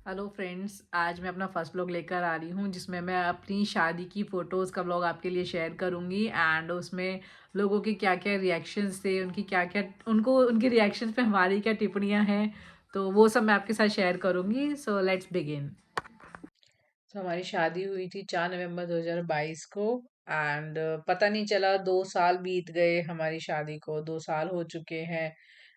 Hello friends, आज मैं अपना फर्स्ट व्लॉग लेकर आ रही हूँ जिसमें मैं अपनी शादी की फ़ोटोज़ का व्लॉग आपके लिए शेयर करूँगी एंड उसमें लोगों के क्या क्या रिएक्शंस थे, उनकी क्या क्या उनको उनके रिएक्शंस पे हमारी क्या टिप्पणियाँ हैं, तो वो सब मैं आपके साथ शेयर करूँगी। So let's begin. तो हमारी शादी हुई थी 4 नवंबर 2022 को एंड पता नहीं चला 2 साल बीत गए हमारी शादी को, 2 साल हो चुके हैं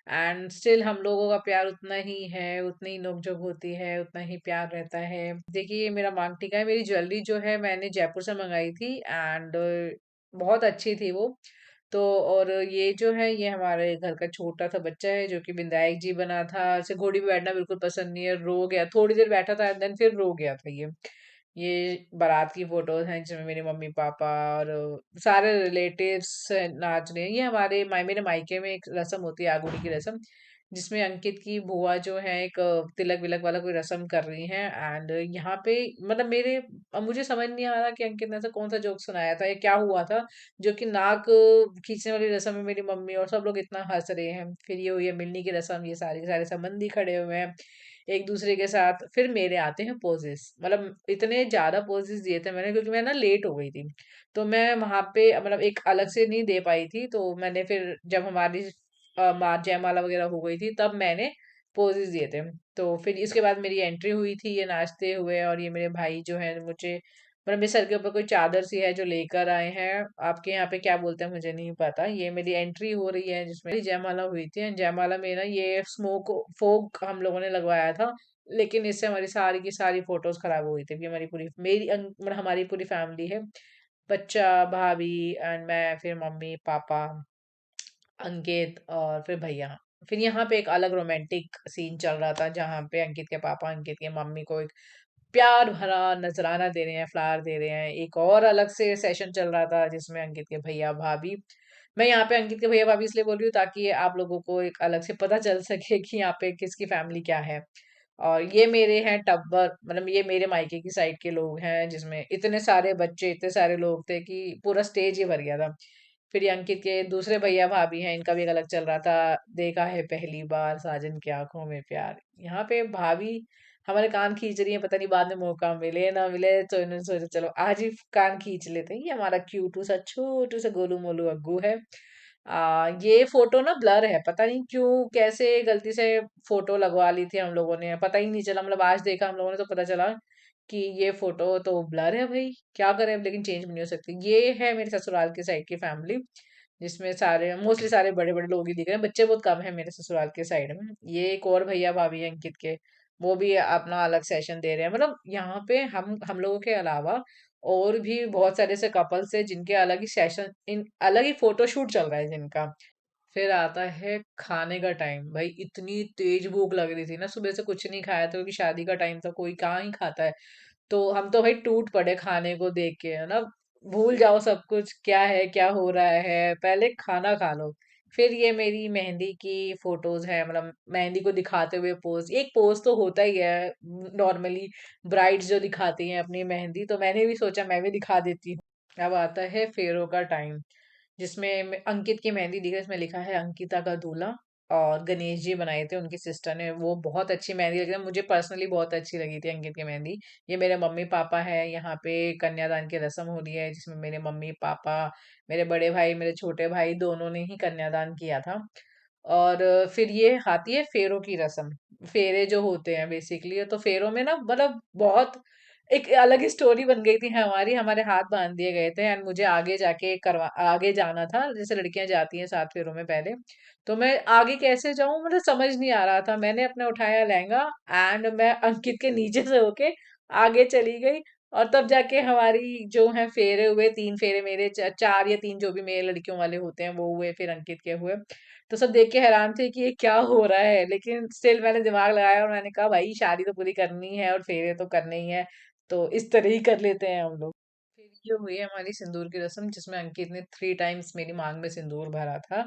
एंड स्टिल हम लोगों का प्यार उतना ही है, उतनी ही नोक-झोंक होती है, उतना ही प्यार रहता है। देखिए ये मेरा मांग टीका है, मेरी ज्वेलरी जो है मैंने जयपुर से मंगाई थी एंड बहुत अच्छी थी वो। तो और ये जो है ये हमारे घर का छोटा-सा बच्चा है जो कि विनायक जी बना था। इसे घोड़ी पे बैठना बिल्कुल पसंद नहीं है, रो गया, थोड़ी देर बैठा था एंड देन फिर रो गया था ये। ये बारात की फोटोज़ हैं जिसमें मेरे मम्मी-पापा और सारे रिलेटिव्स नाच रहे हैं। ये हमारे मेरे मायके में एक रस्म होती है आगूड़ी की रस्म, जिसमें अंकित की बुआ जो है एक तिलक-विलक वाला कोई रस्म कर रही हैं एंड यहाँ पे मतलब अब मुझे समझ नहीं आ रहा कि अंकित ने ऐसा कौन-सा जोक सुनाया था या क्या हुआ था, जो कि नाक खींचने वाली रस्म में मेरी मम्मी और सब लोग इतना हँस रहे हैं। फिर ये हुई है मिलनी की रस्म, ये सारे के सारे संबंधी खड़े हुए हैं एक दूसरे के साथ। फिर मेरे आते हैं पोजेस, मतलब इतने ज्यादा पोजेस दिए थे मैंने क्योंकि मैं ना लेट हो गई थी, तो मैं वहां पे मतलब एक अलग से नहीं दे पाई थी, तो मैंने फिर जब हमारी जयमाला वगैरह हो गई थी तब मैंने पोजेस दिए थे। तो फिर इसके बाद मेरी एंट्री हुई थी ये नाचते हुए, और ये मेरे भाई जो है मुझे मतलब मेरे सर के ऊपर कोई चादर सी है जो लेकर आए हैं, आपके यहाँ पे क्या बोलते हैं मुझे नहीं पता। ये मेरी एंट्री हो रही है जिसमें जयमाला हुई थी and जयमाला में ना ये स्मोक फोक हम लोगों ने लगवाया था, लेकिन इससे हमारी सारी की सारी फोटोज खराब हो गई थी। अभी हमारी पूरी मतलब हमारी पूरी फैमिली है, बच्चा, भाभी एंड मैं, फिर मम्मी पापा, अंकित और फिर भैया। फिर यहाँ पे एक अलग रोमांटिक सीन चल रहा था जहाँ पे अंकित के पापा अंकित की मम्मी को एक प्यार भरा नजराना दे रहे हैं, फ्लावर दे रहे हैं। एक और अलग से सेशन चल रहा था जिसमें अंकित के भैया भाभी, मैं यहाँ पे अंकित के भैया भाभी इसलिए बोल रही हूँ ताकि आप लोगों को एक अलग से पता चल सके कि यहाँ पे किसकी फैमिली क्या है। और ये मेरे हैं टब्बर, मतलब ये मेरे मायके की साइड के लोग हैं जिसमें इतने सारे बच्चे, इतने सारे लोग थे कि पूरा स्टेज ही भर गया था। फिर ये अंकित के दूसरे भैया भाभी हैं, इनका भी एक अलग चल रहा था, देखा है पहली बार साजन की आंखों में प्यार। यहाँ पे भाभी हमारे कान खींच रही है, पता नहीं बाद में मौका मिले ना मिले, तो इन्होंने सोचा चलो आज ही कान खींच लेते हैं। ये हमारा क्यूटू सा छोटू सा गोलू मोलू अग्गू है। ये फोटो ना ब्लर है, पता नहीं क्यों कैसे गलती से फोटो लगवा ली थी हम लोगों ने, पता ही नहीं चला, मतलब आज देखा हम लोगों ने तो पता चला कि ये फोटो तो ब्लर है भाई। क्या करें अब, लेकिन चेंज भी नहीं हो सकती। ये है मेरे ससुराल की साइड की फैमिली जिसमें सारे मोस्टली सारे बड़े बड़े लोग ही दिख रहे हैं, बच्चे बहुत कम है मेरे ससुराल के साइड में। ये एक और भैया भाभी हैं अंकित के, वो भी अपना अलग सेशन दे रहे हैं। मतलब यहाँ पे हम लोगों के अलावा और भी बहुत सारे ऐसे कपल्स है जिनके अलग ही सेशन, इन अलग ही फोटोशूट चल रहा है जिनका। फिर आता है खाने का टाइम। भाई इतनी तेज भूख लग रही थी ना, सुबह से कुछ नहीं खाया था क्योंकि शादी का टाइम था, कोई कहाँ ही खाता है। तो हम तो भाई टूट पड़े खाने को देख के, है ना। भूल जाओ सब कुछ क्या है क्या हो रहा है, पहले खाना खा लो। फिर ये मेरी मेहंदी की फोटोज है, मतलब मेहंदी को दिखाते हुए पोज, एक पोज तो होता ही है नॉर्मली ब्राइड्स जो दिखाती हैं अपनी मेहंदी, तो मैंने भी सोचा मैं भी दिखा देती हूँ। अब आता है फेरों का टाइम, जिसमें अंकित की मेहंदी दिख रही है, इसमें लिखा है अंकिता का दूल्हा। और गणेश जी बनाए थे उनकी सिस्टर ने, वो बहुत अच्छी मेहंदी लगी थी, मुझे पर्सनली बहुत अच्छी लगी थी अंकित की मेहंदी। ये मेरे मम्मी पापा है, यहाँ पे कन्यादान की रस्म हो रही है जिसमें मेरे मम्मी पापा, मेरे बड़े भाई, मेरे छोटे भाई दोनों ने ही कन्यादान किया था। और फिर ये आती है फेरों की रस्म, फेरे जो होते हैं बेसिकली। तो फेरों में ना मतलब बहुत एक अलग ही स्टोरी बन गई थी हमारी, हमारे हाथ बांध दिए गए थे एंड मुझे आगे जाके करवा आगे जाना था, जैसे लड़कियां जाती हैं 7 फेरों में पहले। तो मैं आगे कैसे जाऊं, मतलब समझ नहीं आ रहा था। मैंने अपने उठाया लहंगा एंड मैं अंकित के नीचे से होके आगे चली गई, और तब जाके हमारी जो है फेरे हुए, 3 फेरे मेरे, 4 या 3 जो भी मेरे लड़कियों वाले होते हैं वो हुए, फिर अंकित के हुए। तो सब देख के हैरान थे कि ये क्या हो रहा है, लेकिन स्टिल मैंने दिमाग लगाया और मैंने कहा भाई शादी तो पूरी करनी है और फेरे तो करने ही है, तो इस तरह ही कर लेते हैं हम लोग। फिर ये हुई है हमारी सिंदूर की रस्म जिसमें अंकित ने 3 टाइम्स मेरी मांग में सिंदूर भरा था।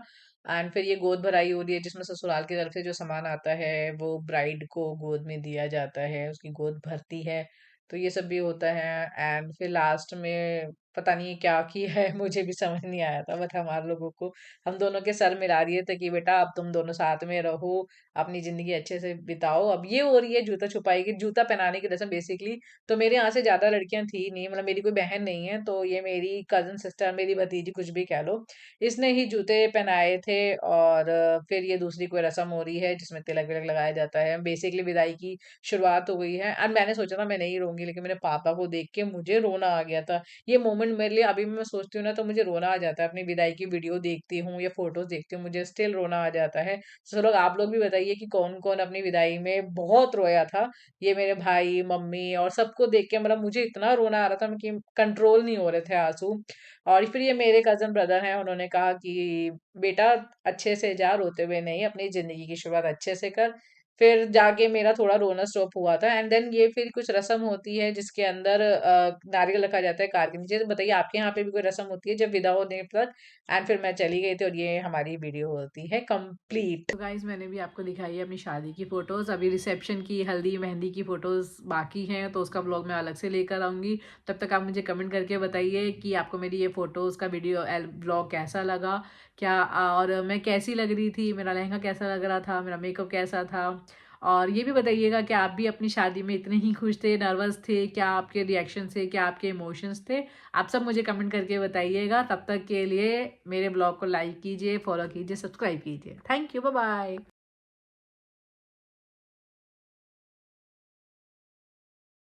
एंड फिर ये गोद भराई हो रही है जिसमें ससुराल की तरफ से जो सामान आता है वो ब्राइड को गोद में दिया जाता है, उसकी गोद भरती है। तो ये सब भी होता है एंड फिर लास्ट में पता नहीं क्या की है मुझे भी समझ नहीं आया था, बट हमारे लोगों को हम दोनों के सर मिला रही थे कि बेटा अब तुम दोनों साथ में रहो, अपनी ज़िंदगी अच्छे से बिताओ। अब ये हो रही है जूता छुपाई की, जूता पहनाने की रस्म बेसिकली। तो मेरे यहाँ से ज़्यादा लड़कियाँ थी नहीं, मतलब मेरी कोई बहन नहीं है, तो ये मेरी कज़न सिस्टर, मेरी भतीजी कुछ भी कह लो, इसने ही जूते पहनाए थे। और फिर ये दूसरी कोई रस्म हो रही है जिसमें तिलक-विलक लगाया जाता है। बेसिकली विदाई की शुरुआत हो गई है, एंड मैंने सोचा था मैं नहीं रोऊँगी, लेकिन मेरे पापा को देख के मुझे रोना आ गया था। ये मोमेंट मेरे लिए अभी भी मैं सोचती हूँ ना तो मुझे रोना आ जाता है। अपनी विदाई की वीडियो देखती हूँ या फ़ोटोज़ देखती हूँ, मुझे स्टिल रोना आ जाता है। तो चलो आप लोग भी बताइए कि कौन-कौन अपनी विदाई में बहुत रोया था? ये मेरे भाई, मम्मी और सबको देख के मतलब मुझे इतना रोना आ रहा था कि कंट्रोल नहीं हो रहे थे आँसू। और फिर ये मेरे कज़न ब्रदर हैं, उन्होंने कहा कि बेटा अच्छे से जा, रोते हुए नहीं, अपनी ज़िंदगी की शुरुआत अच्छे से कर। फिर जाके मेरा थोड़ा रोना स्टॉप हुआ था, एंड देन ये फिर कुछ रस्म होती है जिसके अंदर नारियल रखा जाता है कार के नीचे। तो बताइए आपके यहाँ पे भी कोई रस्म होती है जब विदा होने पर? एंड फिर मैं चली गई थी और ये हमारी वीडियो होती है कंप्लीट। तो गाइज़ मैंने भी आपको दिखाई है अपनी शादी की फ़ोटोज़। अभी रिसेप्शन की, हल्दी, मेहंदी की फ़ोटोज़ बाकी हैं, तो उसका व्लॉग मैं अलग से लेकर आऊँगी। तब तक आप मुझे कमेंट करके बताइए कि आपको मेरी ये फ़ोटोज़ का वीडियो व्लॉग कैसा लगा? क्या और मैं कैसी लग रही थी? मेरा लहंगा कैसा लग रहा था? मेरा मेकअप कैसा था? और ये भी बताइएगा कि आप भी अपनी शादी में इतने ही खुश थे, नर्वस थे? क्या आपके रिएक्शन थे? क्या आपके इमोशंस थे? आप सब मुझे कमेंट करके बताइएगा। तब तक के लिए मेरे ब्लॉग को लाइक कीजिए, फॉलो कीजिए, सब्सक्राइब कीजिए। Thank you, bye bye.